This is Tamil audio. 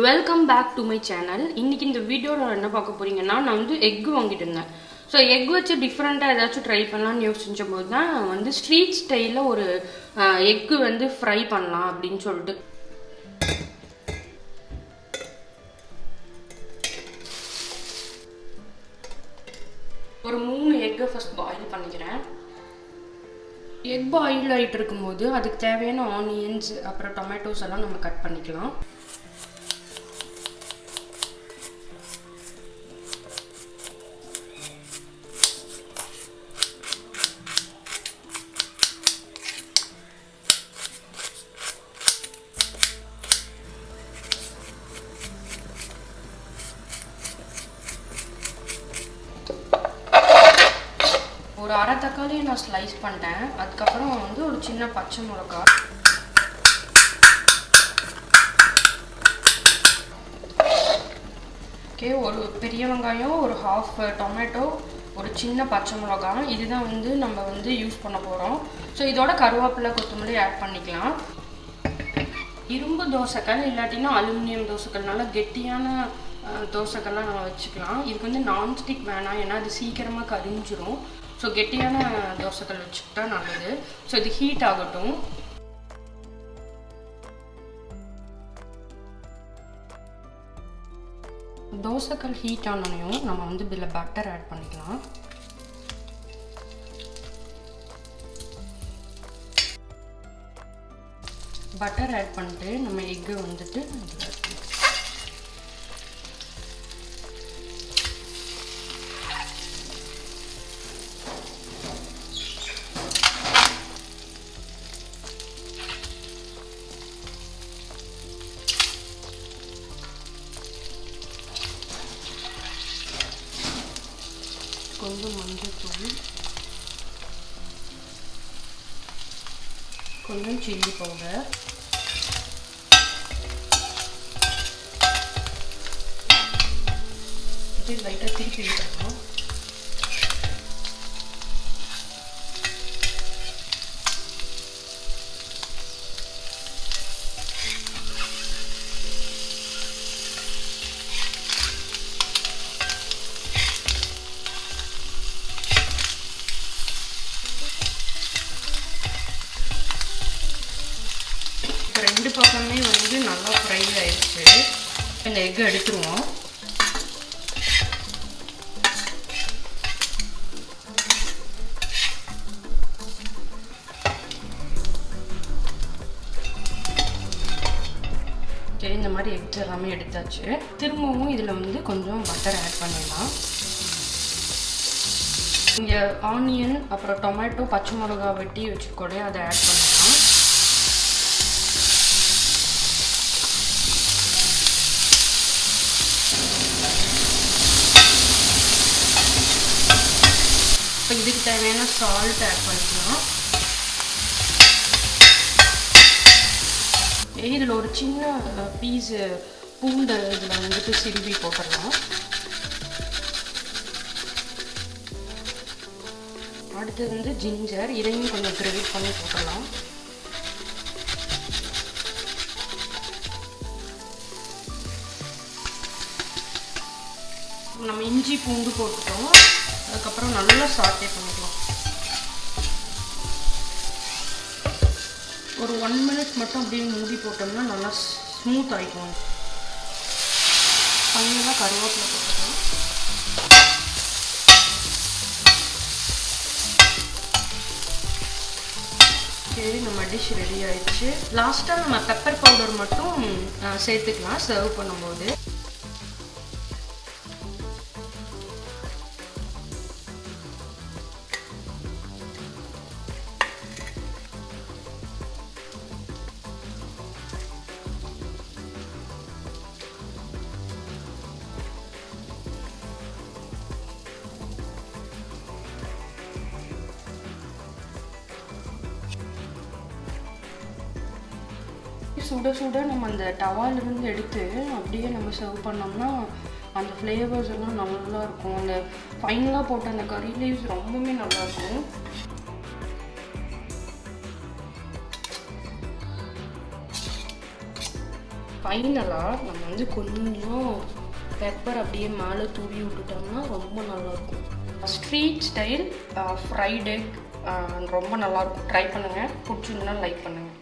Welcome back to my channel. இன்றைக்கி இந்த வீடியோவில் என்ன பார்க்க போகிறீங்கன்னா, நான் வந்து எக் வாங்கிட்டு இருந்தேன். ஸோ எக் வச்சு டிஃப்ரெண்ட்டாக ஏதாச்சும் ட்ரை பண்ணலான்னு யோசிச்ச போது தான் வந்து ஸ்ட்ரீட் ஸ்டைலில் ஒரு எக்கு வந்து ஃப்ரை பண்ணலாம் அப்படின்னு சொல்லிட்டு ஒரு 3 எக்கை ஃபஸ்ட் பாயில் பண்ணிக்கிறேன். எக் பாயில் ஆகிட்டு இருக்கும்போது அதுக்கு தேவையான ஆனியன்ஸ் அப்புறம் டொமேட்டோஸ் எல்லாம் நம்ம கட் பண்ணிக்கலாம். ஒரு அரை தக்காளி நான் ஸ்லைஸ் பண்ணிட்டேன். அதுக்கப்புறம் வந்து ஒரு சின்ன பச்சை மிளகா, ஒரு பெரிய வெங்காயம், ஒரு ஹாஃப் டொமேட்டோ, ஒரு சின்ன பச்சை மிளகா, இதுதான் வந்து நம்ம வந்து யூஸ் பண்ண போகிறோம். ஸோ இதோட கருவேப்பிலை கொத்தமல்லி ஆட் பண்ணிக்கலாம். இரும்பு தோசைக்கல் இல்லாட்டினா அலுமினியம் தோசைக்கல், நல்லா கெட்டியான தோசைக்கல்லாம் நம்ம வச்சுக்கலாம். இதுக்கு வந்து நான்ஸ்டிக் வேணாம், ஏன்னா அது சீக்கிரமாக கரிஞ்சிரும். ஸோ கெட்டியான தோசைக்கல் வச்சுக்கிட்டா நல்லது. ஸோ இது ஹீட் ஆகட்டும். தோசைக்கல் ஹீட் ஆனோனையும் நம்ம வந்து இதில் பட்டர் ஆட் பண்ணிக்கலாம். பட்டர் ஆட் பண்ணிட்டு நம்ம எக்கு வந்துட்டு கொஞ்சம் மஞ்சள்தூள், கொஞ்சம் சில்லி பவுடர், இது லைட்டாக திருப்பி விட்டுறோம். ரெண்டு பக்கமே வந்து நல்லா ஃப்ரை ஆயிடுச்சு. இந்த எக்கு எடுத்துருவோம். சரி, இந்த மாதிரி எக்ஸ் எல்லாமே எடுத்தாச்சு. திரும்பவும் இதில் வந்து கொஞ்சம் பட்டர் ஆட் பண்ணிடலாம். இங்கே ஆனியன் அப்புறம் டொமேட்டோ பச்சை மிளகா வெட்டி வச்சுக்கூட அதை ஆட் பண்ணிடலாம். இப்போ இதுக்கு தேவையான சால்ட் ஆட் பண்ணிக்கலாம். இதில் ஒரு சின்ன பீஸ் பூண்டு இதில் வந்துட்டு சிறுவி போட்டுடலாம். அடுத்தது வந்து ஜிஞ்சர், இதையும் கொஞ்சம் கிரேட் பண்ணி போட்டுடலாம். நம்ம இஞ்சி பூண்டு போட்டுட்டோம். அதுக்கப்புறம் நல்லா சாட்டே பண்ணிக்கலாம். ஒரு 1 மினிட் மட்டும் அப்படியே மூடி போட்டோம்னா நல்லா ஸ்மூத் ஆகிக்கும். ஃபைனலாக கருவேப்பிலை போட்டுக்கலாம். சரி, நம்ம டிஷ் ரெடி ஆயிடுச்சு. லாஸ்ட்டாக நம்ம பெப்பர் பவுடர் மட்டும் சேர்த்துக்கலாம் சர்வ் பண்ணும்போது. சுட சுட நம்ம அந்த டவாலிருந்து எடுத்து அப்படியே நம்ம சர்வ் பண்ணோம்னா அந்த ஃப்ளேவர்ஸ் எல்லாம் நல்லா இருக்கும். அந்த ஃபைனலாக போட்ட அந்த கறி லீவ்ஸ் ரொம்பவுமே நல்லாயிருக்கும். ஃபைனலாக நம்ம வந்து கொஞ்சம் பெப்பர் அப்படியே மேலே தூவி விட்டுட்டோம்னா ரொம்ப நல்லாயிருக்கும். ஸ்ட்ரீட் ஸ்டைல் ஃப்ரைட் எக் ரொம்ப நல்லாயிருக்கும். ட்ரை பண்ணுங்கள். பிடிச்சிருந்தா லைக் பண்ணுங்கள்.